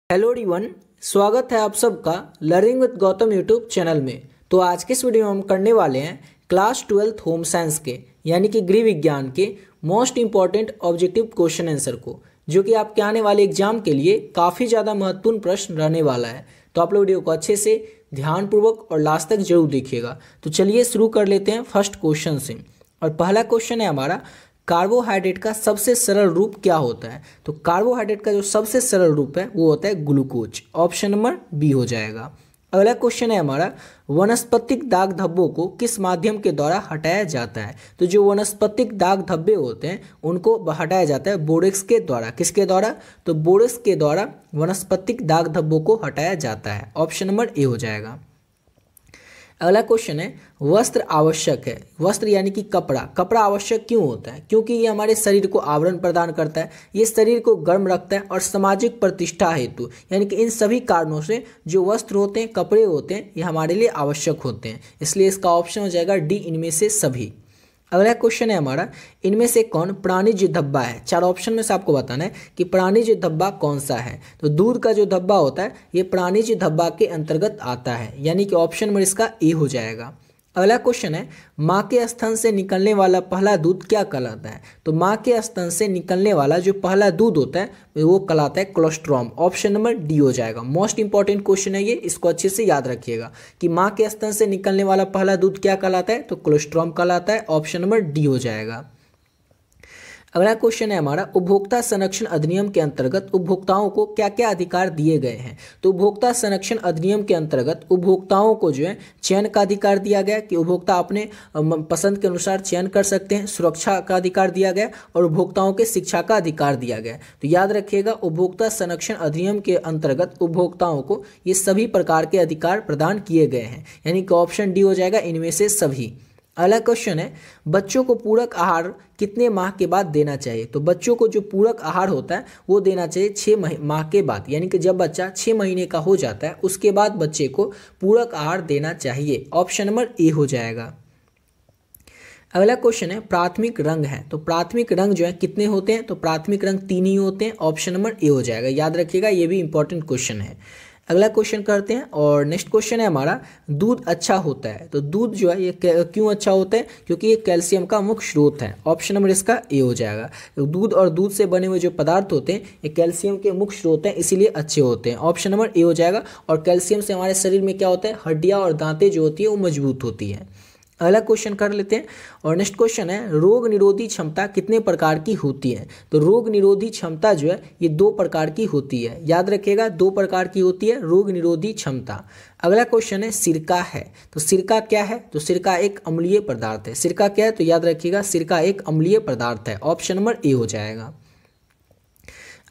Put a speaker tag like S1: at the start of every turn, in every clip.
S1: Hello everyone, स्वागत है आप सबका learning with Gautam YouTube channel में। तो आज के इस वीडियो में हम करने वाले हैं क्लास 12th होम साइंस के यानी कि गृह विज्ञान के most important objective question answer को, जो कि आपके आने वाले एग्जाम के लिए काफ़ी ज़्यादा महत्वपूर्ण प्रश्न रहने वाला है। तो आप लोग वीडियो को अच्छे से ध्यानपूर्वक और लास्ट तक जरूर देखिएगा। तो चलिए शुरू कर लेते हैं फर्स्ट क्वेश्चन से। और पहला क्वेश्चन है हमारा, कार्बोहाइड्रेट का सबसे सरल रूप क्या होता है। तो कार्बोहाइड्रेट का जो सबसे सरल रूप है वो होता है ग्लूकोज। ऑप्शन नंबर बी हो जाएगा। अगला क्वेश्चन है हमारा, वनस्पतिक दाग धब्बों को किस माध्यम के द्वारा हटाया जाता है। तो जो वनस्पतिक दाग धब्बे होते हैं उनको हटाया जाता है बोरेक्स के द्वारा। किसके द्वारा? तो बोरेक्स के द्वारा वनस्पतिक दाग धब्बों को हटाया जाता है। ऑप्शन नंबर ए हो जाएगा। अगला क्वेश्चन है, वस्त्र आवश्यक है। वस्त्र यानी कि कपड़ा। कपड़ा आवश्यक क्यों होता है? क्योंकि ये हमारे शरीर को आवरण प्रदान करता है, ये शरीर को गर्म रखता है और सामाजिक प्रतिष्ठा हेतु यानी कि इन सभी कारणों से जो वस्त्र होते हैं, कपड़े होते हैं, ये हमारे लिए आवश्यक होते हैं। इसलिए इसका ऑप्शन हो जाएगा डी, इनमें से सभी। अगला क्वेश्चन है हमारा, इनमें से कौन प्राणिज धब्बा है। चार ऑप्शन में से आपको बताना है कि प्राणिज धब्बा कौन सा है। तो दूध का जो धब्बा होता है ये प्राणिज धब्बा के अंतर्गत आता है, यानी कि ऑप्शन नंबर इसका ए हो जाएगा। अगला क्वेश्चन है, माँ के स्तन से निकलने वाला पहला दूध क्या कहलाता है। तो माँ के स्तन से निकलने वाला जो पहला दूध होता है वो कहलाता है कोलोस्ट्रॉम। ऑप्शन नंबर डी हो जाएगा। मोस्ट इंपॉर्टेंट क्वेश्चन है ये, इसको अच्छे से याद रखिएगा कि माँ के स्तन से निकलने वाला पहला दूध क्या कहलाता है। तो कोलोस्ट्रॉम कहलाता है। ऑप्शन नंबर डी हो जाएगा। अगला क्वेश्चन है हमारा, उपभोक्ता संरक्षण अधिनियम के अंतर्गत उपभोक्ताओं को क्या क्या अधिकार दिए गए हैं। तो उपभोक्ता संरक्षण अधिनियम के अंतर्गत उपभोक्ताओं को जो है चयन का अधिकार दिया गया कि उपभोक्ता अपने पसंद के अनुसार चयन कर सकते हैं। सुरक्षा का अधिकार दिया गया और उपभोक्ताओं के शिक्षा का अधिकार दिया गया। तो याद रखिएगा, उपभोक्ता संरक्षण अधिनियम के अंतर्गत उपभोक्ताओं को ये सभी प्रकार के अधिकार प्रदान किए गए हैं, यानी कि ऑप्शन डी हो जाएगा, इनमें से सभी। अगला क्वेश्चन है, बच्चों को पूरक आहार कितने माह के बाद देना चाहिए। तो बच्चों को जो पूरक आहार होता है वो देना चाहिए 6 माह के बाद, यानी कि जब बच्चा 6 महीने का हो जाता है उसके बाद बच्चे को पूरक आहार देना चाहिए। ऑप्शन नंबर ए हो जाएगा। अगला क्वेश्चन है, प्राथमिक रंग है। तो प्राथमिक रंग जो है कितने होते हैं। तो प्राथमिक रंग 3 ही होते हैं। ऑप्शन नंबर ए हो जाएगा। याद रखिएगा, ये भी इंपॉर्टेंट क्वेश्चन है। अगला क्वेश्चन करते हैं और नेक्स्ट क्वेश्चन है हमारा, दूध अच्छा होता है। तो दूध जो है ये क्यों अच्छा होता है? क्योंकि ये कैल्शियम का मुख्य स्रोत है। ऑप्शन नंबर इसका ए हो जाएगा। तो दूध और दूध से बने हुए जो पदार्थ होते हैं ये कैल्शियम के मुख्य स्रोत हैं, इसीलिए अच्छे होते हैं। ऑप्शन नंबर ए हो जाएगा। और कैल्शियम से हमारे शरीर में क्या होता है, हड्डियाँ और दांतें जो होती है वो मजबूत होती हैं। अगला क्वेश्चन कर लेते हैं और नेक्स्ट क्वेश्चन है, रोग निरोधी क्षमता कितने प्रकार की होती है। तो रोग निरोधी क्षमता जो है ये 2 प्रकार की होती है। याद रखिएगा, 2 प्रकार की होती है रोग निरोधी क्षमता। अगला क्वेश्चन है, सिरका है। तो सिरका क्या है? तो सिरका एक अम्लीय पदार्थ है। सिरका क्या है? तो याद रखिएगा, सिरका एक अम्लीय पदार्थ है। ऑप्शन नंबर ए हो जाएगा।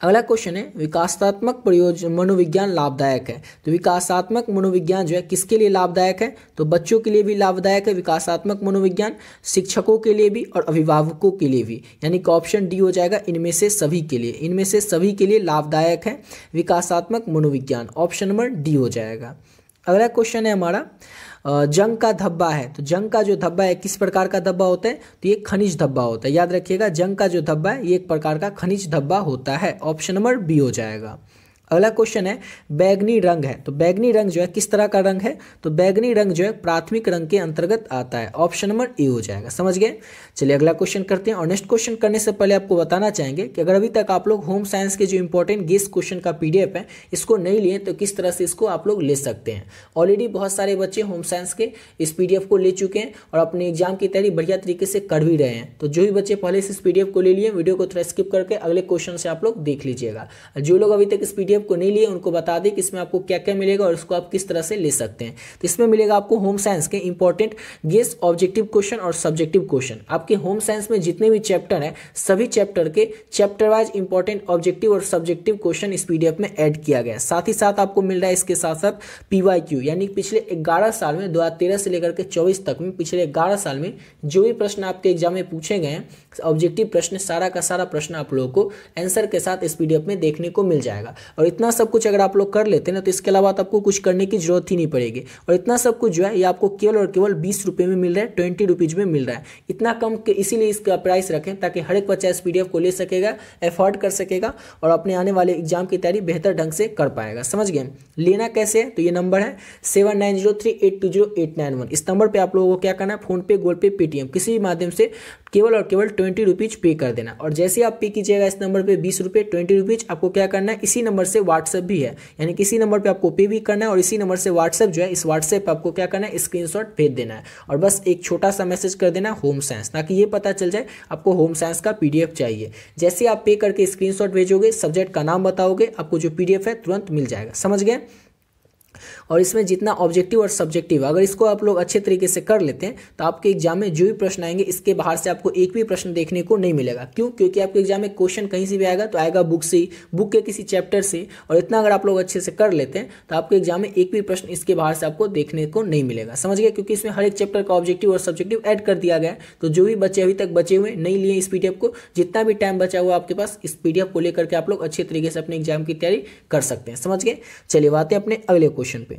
S1: अगला क्वेश्चन है, विकासात्मक मनोविज्ञान लाभदायक है। तो विकासात्मक मनोविज्ञान जो है किसके लिए लाभदायक है? तो बच्चों के लिए भी लाभदायक है विकासात्मक मनोविज्ञान, शिक्षकों के लिए भी और अभिभावकों के लिए भी, यानी कि ऑप्शन डी हो जाएगा, इनमें से सभी के लिए। इनमें से सभी के लिए लाभदायक है विकासात्मक मनोविज्ञान। ऑप्शन नंबर डी हो जाएगा। अगला क्वेश्चन है हमारा, जंग का धब्बा है। तो जंग का जो धब्बा है किस प्रकार का धब्बा होता है? तो ये खनिज धब्बा होता है। याद रखिएगा, जंग का जो धब्बा है ये एक प्रकार का खनिज धब्बा होता है। ऑप्शन नंबर बी हो जाएगा। अगला क्वेश्चन है, बैगनी रंग है। तो बैगनी रंग जो है किस तरह का रंग है? तो बैगनी रंग जो है प्राथमिक रंग के अंतर्गत आता है। ऑप्शन नंबर ए हो जाएगा। समझ गए? चलिए अगला क्वेश्चन करते हैं और नेक्स्ट क्वेश्चन करने से पहले आपको बताना चाहेंगे कि अगर अभी तक आप लोग होम साइंस के जो इंपॉर्टेंट गेस क्वेश्चन का पीडीएफ है इसको नहीं लिए तो किस तरह से इसको आप लोग ले सकते हैं। ऑलरेडी बहुत सारे बच्चे होम साइंस के इस पीडीएफ को ले चुके हैं और अपने एग्जाम की तैयारी बढ़िया तरीके से कर भी रहे हैं। तो जो भी बच्चे पहले से इस पीडीएफ को ले लिए, वीडियो को थोड़ा स्किप करके अगले क्वेश्चन से आप लोग देख लीजिएगा। जो लोग अभी तक इस पीडीएफ को नहीं लिए उनको बता दें कि इसमें आपको क्या क्या मिलेगा और इसको आप किस तरह से ले सकते हैं। तो इसमें मिलेगा आपको होम साइंस के इंपॉर्टेंट गेस ऑब्जेक्टिव क्वेश्चन और सब्जेक्टिव क्वेश्चन। आपके होम साइंस में जितने भी चैप्टर हैं सभी चैप्टर के चैप्टर वाइज इंपॉर्टेंट ऑब्जेक्टिव और सब्जेक्टिव क्वेश्चन इस पीडीएफ में ऐड किया गया है। साथ ही साथ आपको मिल रहा है इसके साथ साथ पीवाईक्यू, यानी पिछले 11 साल में 2013 से लेकर के 24 तक में पिछले 11 साल में जो भी प्रश्न आपके एग्जाम में पूछे गए हैं ऑब्जेक्टिव प्रश्न, सारा का सारा प्रश्न आप लोगों को आंसर के साथ इस पीडीएफ में देखने को मिल जाएगा। और और इतना सब कुछ अगर आप लोग कर लेते हैं ना तो इसके अलावा तो आपको कुछ करने की जरूरत ही नहीं पड़ेगी। और इतना सब कुछ जो है ये आपको केवल और केवल 20 रुपये में मिल रहा है, 20 रुपीज़ में मिल रहा है। इतना कम इसीलिए इसका प्राइस रखें ताकि हर एक बच्चा इस PDF को ले सकेगा, एफोर्ड कर सकेगा और अपने आने वाले एग्जाम की तैयारी बेहतर ढंग से कर पाएगा। समझ गए? लेना कैसे है? तो ये नंबर है 7903820891। इस नंबर पे आप लोगों को क्या करना है, फोन पे, गूगल पे, पेटीएम किसी भी माध्यम से केवल और केवल 20 रुपीज़ पे कर देना। और जैसे आप पे कीजिएगा इस नंबर पे 20 रुपये 20 रुपीज़, आपको क्या करना है, इसी नंबर से व्हाट्सएप भी है, यानी कि इसी नंबर पे आपको पे भी करना है और इसी नंबर से व्हाट्सएप जो है, इस व्हाट्सएप पे आपको क्या करना है, स्क्रीनशॉट भेज देना है और बस एक छोटा सा मैसेज कर देना होम साइंस, ताकि ये पता चल जाए आपको होम साइंस का PDF चाहिए। जैसे आप पे करके स्क्रीनशॉट भेजोगे, सब्जेक्ट का नाम बताओगे, आपको जो PDF है तुरंत मिल जाएगा। समझ गए? और इसमें जितना ऑब्जेक्टिव और सब्जेक्टिव, अगर इसको आप लोग अच्छे तरीके से कर लेते हैं तो आपके एग्जाम में जो भी प्रश्न आएंगे इसके बाहर से आपको एक भी प्रश्न देखने को नहीं मिलेगा। क्यों? क्योंकि आपके एग्जाम में क्वेश्चन कहीं से भी आएगा तो आएगा बुक से, बुक के किसी चैप्टर से। और इतना अगर आप लोग अच्छे से कर लेते हैं तो आपके एग्जाम में एक भी प्रश्न इसके बाहर से आपको देखने को नहीं मिलेगा। समझ गए? क्योंकि इसमें हर एक चैप्टर का ऑब्जेक्टिव और सब्जेक्टिव ऐड कर दिया गया है। तो जो भी बच्चे अभी तक बचे हुए नहीं लिए इस PDF को, जितना भी टाइम बचा हुआ आपके पास, इस PDF को लेकर के आप लोग अच्छे तरीके से अपने एग्जाम की तैयारी कर सकते हैं। समझ गए? चलिए बातें अपने अगले क्वेश्चन पे।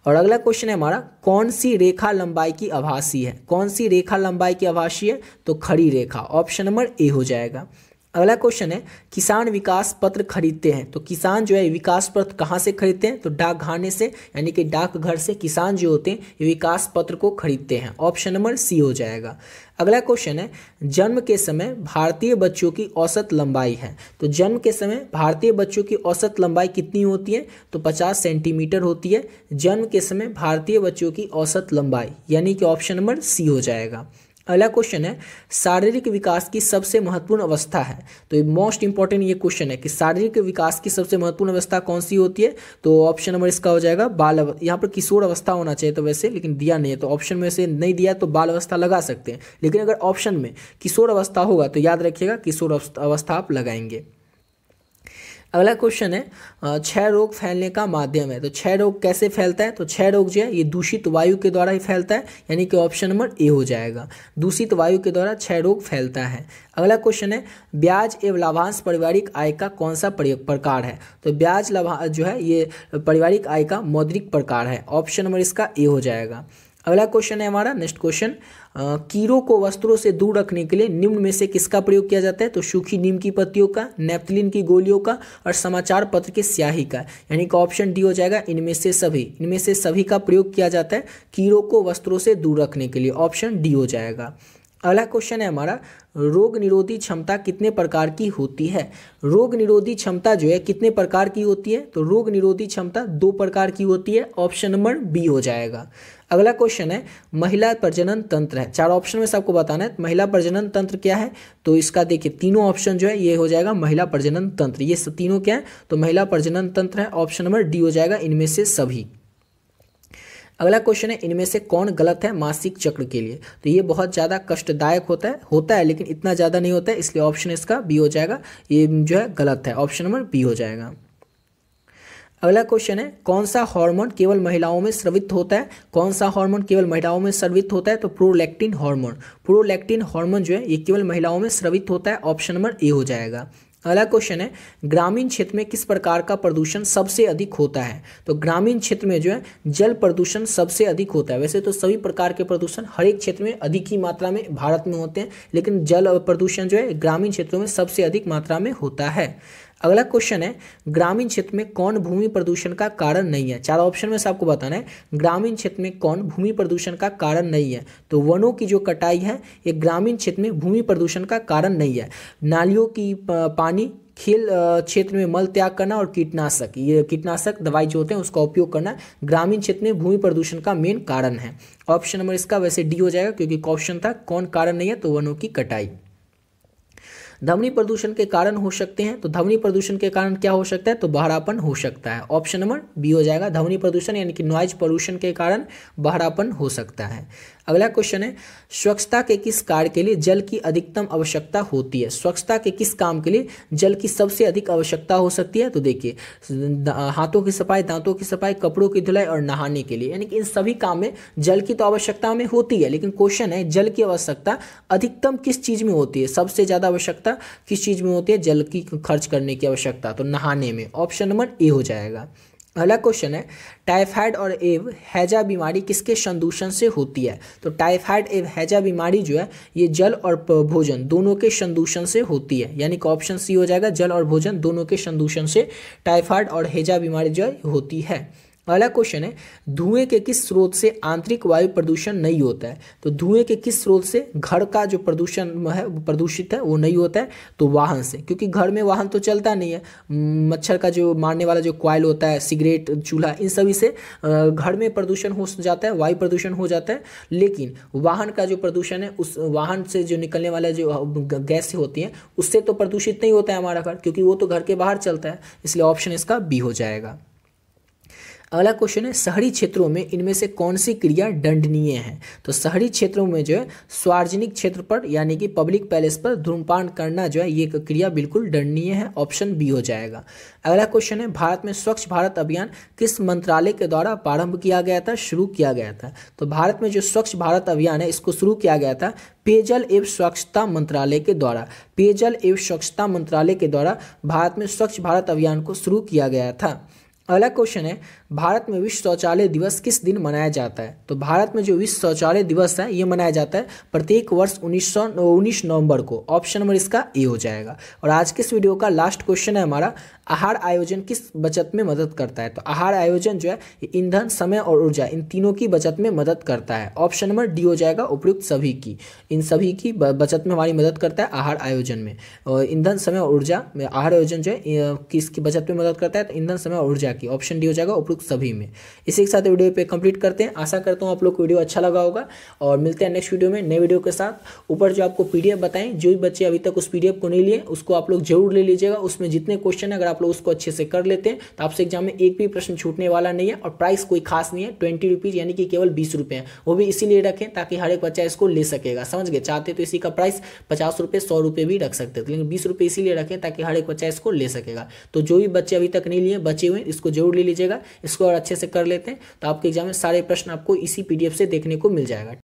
S1: और अगला क्वेश्चन है हमारा, कौन सी रेखा लंबाई की आभासी है? कौन सी रेखा लंबाई की आभासी है? तो खड़ी रेखा, ऑप्शन नंबर ए हो जाएगा। अगला क्वेश्चन है, किसान विकास पत्र खरीदते हैं, तो किसान जो है विकास पत्र कहाँ से खरीदते हैं? तो डाकखाने से, यानी कि डाकघर से किसान जो होते हैं ये विकास पत्र को खरीदते हैं, ऑप्शन नंबर सी हो जाएगा। अगला क्वेश्चन है, जन्म के समय भारतीय बच्चों की औसत लंबाई है, तो जन्म के समय भारतीय बच्चों की औसत लंबाई कितनी होती है? तो 50 सेंटीमीटर होती है जन्म के समय भारतीय बच्चों की औसत लंबाई, यानी कि ऑप्शन नंबर सी हो जाएगा। अगला क्वेश्चन है, शारीरिक विकास की सबसे महत्वपूर्ण अवस्था है, तो ये मोस्ट इंपॉर्टेंट ये क्वेश्चन है कि शारीरिक विकास की सबसे महत्वपूर्ण अवस्था कौन सी होती है? तो ऑप्शन नंबर इसका हो जाएगा बाल, यहाँ पर किशोर अवस्था होना चाहिए तो वैसे, लेकिन दिया नहीं है तो ऑप्शन में से नहीं दिया तो बाल अवस्था लगा सकते हैं, लेकिन अगर ऑप्शन में किशोर अवस्था होगा तो याद रखिएगा किशोर अवस्था आप लगाएंगे। अगला क्वेश्चन है, क्षय रोग फैलने का माध्यम है, तो क्षय रोग कैसे फैलता है? तो क्षय रोग जो है ये दूषित वायु के द्वारा ही फैलता है, यानी कि ऑप्शन नंबर ए हो जाएगा, दूषित वायु के द्वारा क्षय रोग फैलता है। अगला क्वेश्चन है, ब्याज एवं लाभांश पारिवारिक आय का कौन सा प्रकार है? तो ब्याज लाभांश जो है ये पारिवारिक आय का मौद्रिक प्रकार है, ऑप्शन नंबर इसका ए हो जाएगा। अगला क्वेश्चन है हमारा नेक्स्ट क्वेश्चन, कीड़ों को वस्त्रों से दूर रखने के लिए निम्न में से किसका प्रयोग किया जाता है? तो सूखी नीम की पत्तियों का, नेपथलीन की गोलियों का और समाचार पत्र के स्याही का, यानी कि ऑप्शन डी हो जाएगा, इनमें से सभी का प्रयोग किया जाता है कीड़ों को वस्त्रों से दूर रखने के लिए, ऑप्शन डी हो जाएगा। अगला क्वेश्चन है हमारा, रोग निरोधी क्षमता कितने प्रकार की होती है? रोग निरोधी क्षमता जो है कितने प्रकार की होती है? तो रोग निरोधी क्षमता 2 प्रकार की होती है, ऑप्शन नंबर बी हो जाएगा। अगला क्वेश्चन है, महिला प्रजनन तंत्र है, 4 ऑप्शन में से आपको बताना है महिला प्रजनन तंत्र क्या है? तो इसका देखिए तीनों ऑप्शन जो है ये हो जाएगा महिला प्रजनन तंत्र, ये तीनों क्या है? तो महिला प्रजनन तंत्र है, ऑप्शन नंबर डी हो जाएगा, इनमें से सभी। अगला क्वेश्चन है, इनमें से कौन गलत है मासिक चक्र के लिए? तो ये बहुत ज़्यादा कष्टदायक होता है लेकिन इतना ज़्यादा नहीं होता है, इसलिए ऑप्शन इसका बी हो जाएगा, ये जो है गलत है, ऑप्शन नंबर बी हो जाएगा। अगला क्वेश्चन है, कौन सा हार्मोन केवल महिलाओं में स्रावित होता है? कौन सा हार्मोन केवल महिलाओं में स्रावित होता है? तो प्रोलैक्टिन हार्मोन, प्रोलैक्टिन हार्मोन जो है ये केवल महिलाओं में स्रावित होता है, ऑप्शन नंबर ए हो जाएगा। अगला क्वेश्चन है, ग्रामीण क्षेत्र में किस प्रकार का प्रदूषण सबसे अधिक होता है? तो ग्रामीण क्षेत्र में जो है जल प्रदूषण सबसे अधिक होता है। वैसे तो सभी प्रकार के प्रदूषण हर एक क्षेत्र में अधिक ही मात्रा में भारत में होते हैं, लेकिन जल प्रदूषण जो है ग्रामीण क्षेत्रों में सबसे अधिक मात्रा में होता है। अगला क्वेश्चन है, ग्रामीण क्षेत्र में कौन भूमि प्रदूषण का कारण नहीं है? 4 ऑप्शन में से आपको बताना है ग्रामीण क्षेत्र में कौन भूमि प्रदूषण का कारण नहीं है। तो वनों की जो कटाई है ये ग्रामीण क्षेत्र में भूमि प्रदूषण का कारण नहीं है। नालियों की पानी, खेल क्षेत्र में मल त्याग करना और कीटनाशक दवाई जो होते हैं उसका उपयोग करना ग्रामीण क्षेत्र में भूमि प्रदूषण का मेन कारण है। ऑप्शन नंबर इसका वैसे डी हो जाएगा, क्योंकि क्वेश्चन था कौन कारण नहीं है, तो वनों की कटाई। ध्वनि प्रदूषण के कारण हो सकते हैं, तो ध्वनि प्रदूषण के कारण क्या हो सकता है? तो बहरापन हो सकता है, ऑप्शन नंबर बी हो जाएगा। ध्वनि प्रदूषण यानी कि नॉइज पोल्यूशन के कारण बहरापन हो सकता है। अगला क्वेश्चन है, स्वच्छता के किस कार्य के लिए जल की अधिकतम आवश्यकता होती है? स्वच्छता के किस काम के लिए जल की सबसे अधिक आवश्यकता हो सकती है? तो देखिए, हाथों की सफाई, दांतों की सफाई, कपड़ों की धुलाई और नहाने के लिए, यानी कि इन सभी काम में जल की तो आवश्यकता हमें होती है, लेकिन क्वेश्चन है जल की आवश्यकता अधिकतम किस चीज में होती है? सबसे ज्यादा आवश्यकता किस चीज में होती है जल की खर्च करने की आवश्यकता? तो नहाने में। ऑप्शन नंबर ए हो जाएगा। अगला क्वेश्चन है, टाइफाइड और एव हैजा बीमारी किसके संदूषण से होती है? तो टाइफाइड एव हैजा बीमारी जो है ये जल और भोजन दोनों के संदूषण से होती है, यानी कि ऑप्शन सी हो जाएगा, जल और भोजन दोनों के संदूषण से टाइफाइड और हैजा बीमारी जो है होती है। अगला क्वेश्चन है, धुएं के किस स्रोत से आंतरिक वायु प्रदूषण नहीं होता है? तो धुएं के किस स्रोत से घर का जो प्रदूषण है प्रदूषित है वो नहीं होता है? तो वाहन से, क्योंकि घर में वाहन तो चलता नहीं है, मच्छर का जो मारने वाला जो कॉइल होता है, सिगरेट, चूल्हा, इन सभी से घर में प्रदूषण हो जाता है, वायु प्रदूषण हो जाता है। लेकिन वाहन का जो प्रदूषण है, उस वाहन से जो निकलने वाला जो गैस होती है उससे तो प्रदूषित नहीं होता है हमारा घर, क्योंकि वो तो घर के बाहर चलता है, इसलिए ऑप्शन इसका बी हो जाएगा। अगला क्वेश्चन है, शहरी क्षेत्रों में इनमें से कौन सी क्रिया दंडनीय है? तो शहरी क्षेत्रों में जो है सार्वजनिक क्षेत्र पर यानी कि पब्लिक पैलेस पर धूम्रपान करना जो है ये क्रिया बिल्कुल दंडनीय है, ऑप्शन बी हो जाएगा। अगला क्वेश्चन है, भारत में स्वच्छ भारत अभियान किस मंत्रालय के द्वारा प्रारंभ किया गया था, शुरू किया गया था? तो भारत में जो स्वच्छ भारत अभियान है इसको शुरू किया गया था पेयजल एवं स्वच्छता मंत्रालय के द्वारा। पेयजल एवं स्वच्छता मंत्रालय के द्वारा भारत में स्वच्छ भारत अभियान को शुरू किया गया था। अगला क्वेश्चन है, भारत में विश्व शौचालय दिवस किस दिन मनाया जाता है? तो भारत में जो विश्व शौचालय दिवस है ये मनाया जाता है प्रत्येक वर्ष 19 नवंबर को। ऑप्शन नंबर इसका ए हो जाएगा। और आज के इस वीडियो का लास्ट क्वेश्चन है हमारा, आहार आयोजन किस बचत में मदद करता है? तो आहार आयोजन जो है ईंधन, समय और ऊर्जा इन तीनों की बचत में मदद करता है। ऑप्शन नंबर डी हो जाएगा, उपयुक्त सभी की, इन सभी की बचत में हमारी मदद करता है आहार आयोजन में। और ईंधन, समय और ऊर्जा में आहार आयोजन जो है किसकी बचत में मदद करता है? तो ईंधन, समय और ऊर्जा की। ऑप्शन डी हो जाएगा, उपयुक्त सभी में। इसी के साथ वीडियो पे कंप्लीट करते हैं। आशा करता हूँ आप लोग को वीडियो अच्छा लगा होगा और मिलते हैं नेक्स्ट वीडियो में नए वीडियो के साथ। ऊपर जो आपको पीडीएफ बताएं, जो भी बच्चे अभी तक उस पीडीएफ को नहीं लिए उसको आप लोग जरूर ले लीजिएगा। उसमें जितने क्वेश्चन है अगर आप लोग उसको अच्छे से कर लेते हैं तो आपसे एग्जाम में एक भी प्रश्न छूटने वाला नहीं है। और प्राइस कोई खास नहीं है, 20 रुपीज़ यानी कि केवल 20 रुपये है। वो भी इसीलिए रखें ताकि हर एक बच्चा इसको ले सकेगा, समझ गए? चाहते तो इसी का प्राइस 50 रुपये, 100 रुपये भी रख सकते थे, लेकिन 20 रुपये इसीलिए रखें ताकि हर एक बच्चा इसको ले सकेगा। तो जो भी बच्चे अभी तक नहीं लिए, बचे हुए, इसको जरूर ले लीजिएगा। इसको और अच्छे से कर लेते हैं तो आपके एग्जाम में सारे प्रश्न आपको इसी पीडीएफ से देखने को मिल जाएगा।